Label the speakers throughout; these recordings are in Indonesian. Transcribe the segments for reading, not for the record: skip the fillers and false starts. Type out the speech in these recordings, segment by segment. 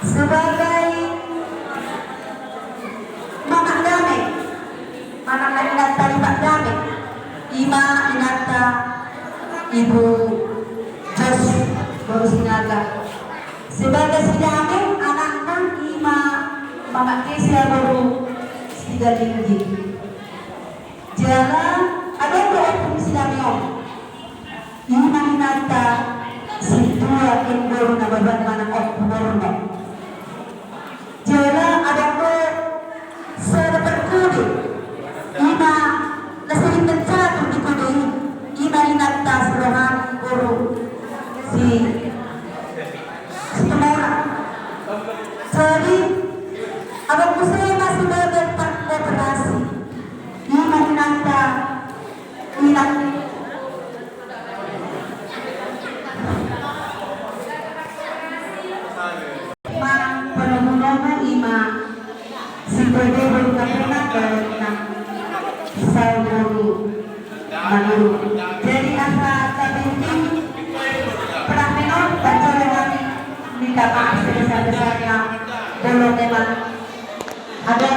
Speaker 1: sebagai Mama Damai, anak inata Lipat Damai, Ima inata Ibu Jos Baru Sinaga. Sebagai si Damai, anaknya Ima Mama Kesia Baru Tiga Tinggi. Jalan ada dua si Damai, Ima inata si dua Baru Nababan Mana Baru. Jala ada ko sa perkude ina nasirin bencana di kude ina inata serohan guru si Tumora. Jadi ada ko saya masih beroperasi ina inata ina si pwede baru kapena ng sa guru manuru. Jadi asa sabinti pernah menor baca lewat minta maaf sebesar-besarnya belum memang ada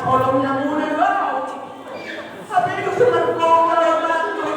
Speaker 2: Olong na muna raw. Sabi ko sa marko, wala na.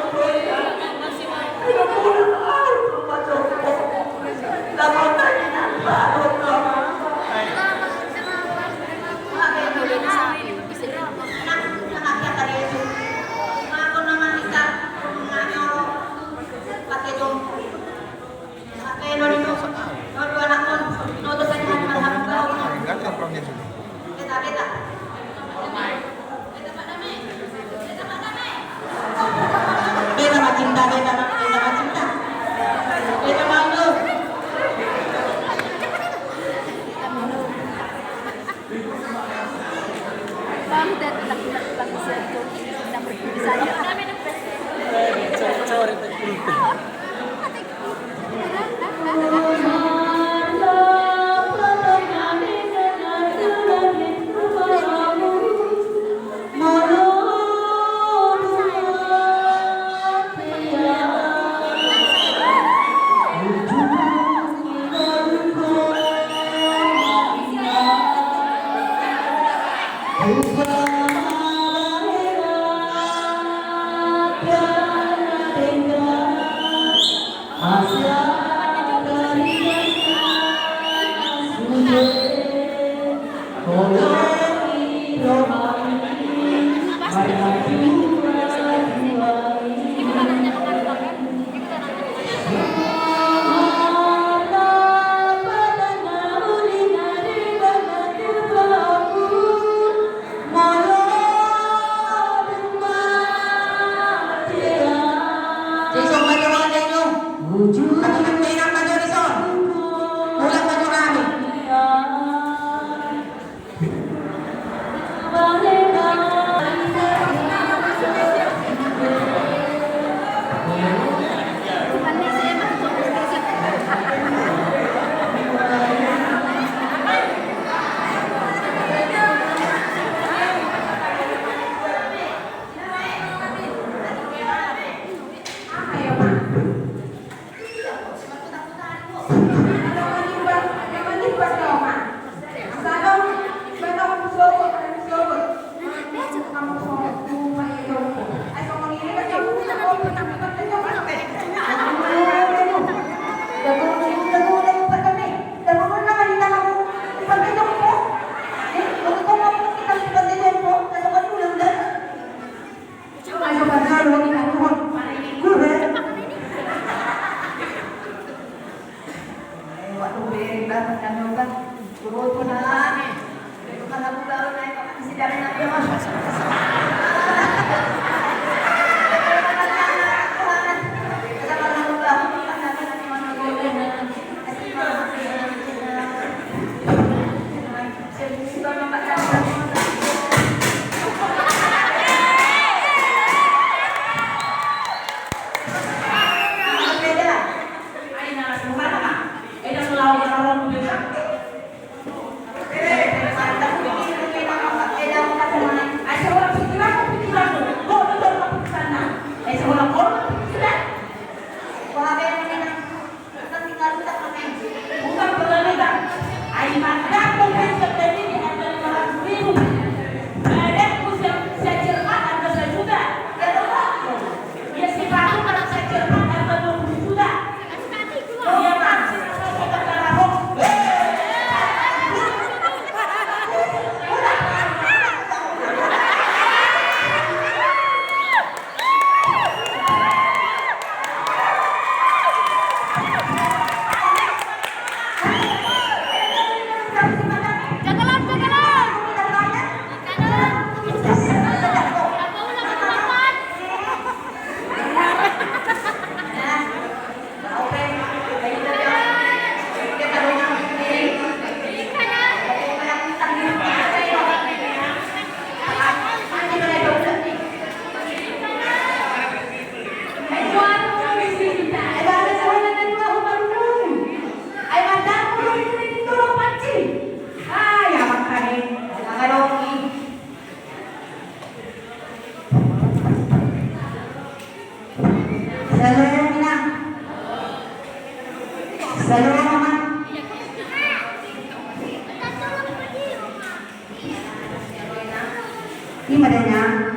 Speaker 1: Di madanya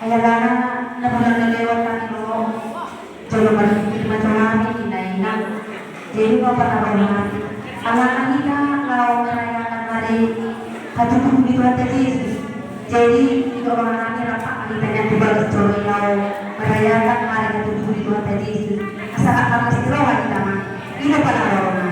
Speaker 1: ayalana na bulan na lewat kami lo jolo balik macam ini jadi mau pernah anak kita kalau merayakan hari hatutu di bulan tadi jadi kalau anaknya rapat kali banyak juga jolo mau merayakan hari hatutu di bulan tadi asal kamu istirahat kita mah ini pada orang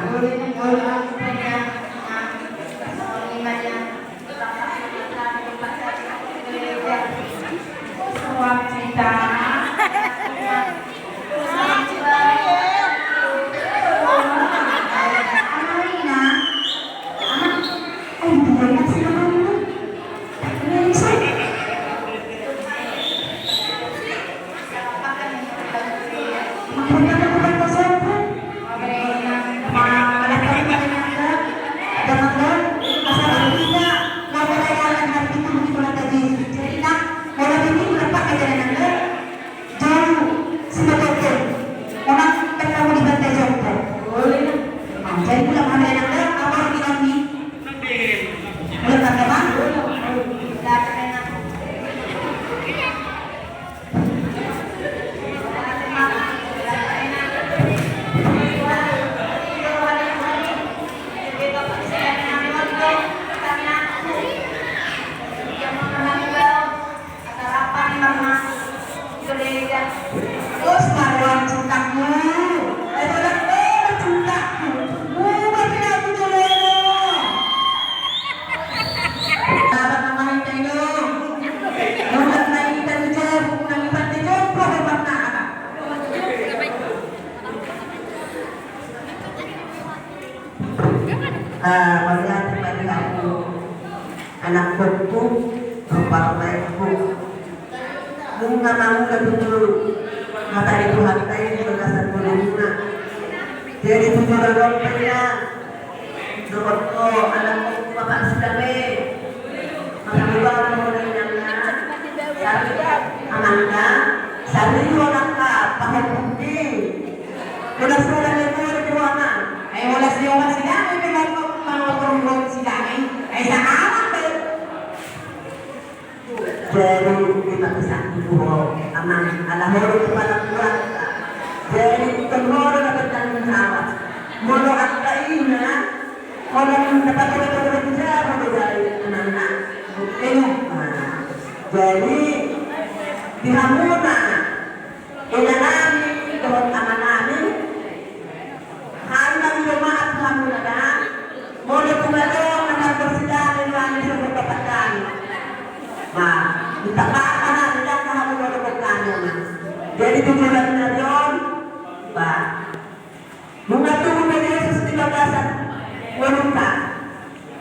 Speaker 1: Terus maluan cukakmu. Ayo dah cukakmu. Bukan tidak dulu. Apa namanya itu? Bukan lagi dari jauh, nang pantai jauh, apa nak? Melihat tadi aku anak aku rupa baikku. Bunga mau betul mata itu hantai berdasar bunga. Jadi tujuan rompenya Robo anak bapak sedame maka bukan mengenanya anaknya sari anaknya pakai putih sudah sudah lebih berjuang ay wala siya nga sila ay may mga sila ay sa alam jadi kita bisa ibu aman alahoro kepada Tuhan jadi temor dapat tanggung jawab mulu aktaina orang dapat berbicara dari anak-anak jadi dihamuna inanami doon amanami handa lumaat hamuna na mulu tumalong na magpersidangan nila sa magpapatan ditapatan na nila kahamuna na magkano jadi tujuan na yun mga tuho na Yesus tinagasan wanita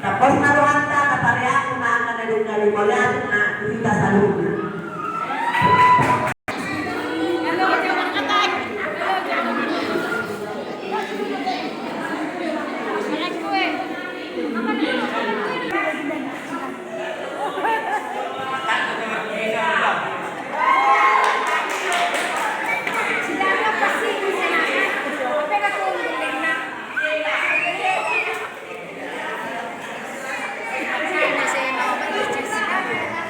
Speaker 1: tapos naruhanta na pareha kumaan na nalungaling wala na kita sa luna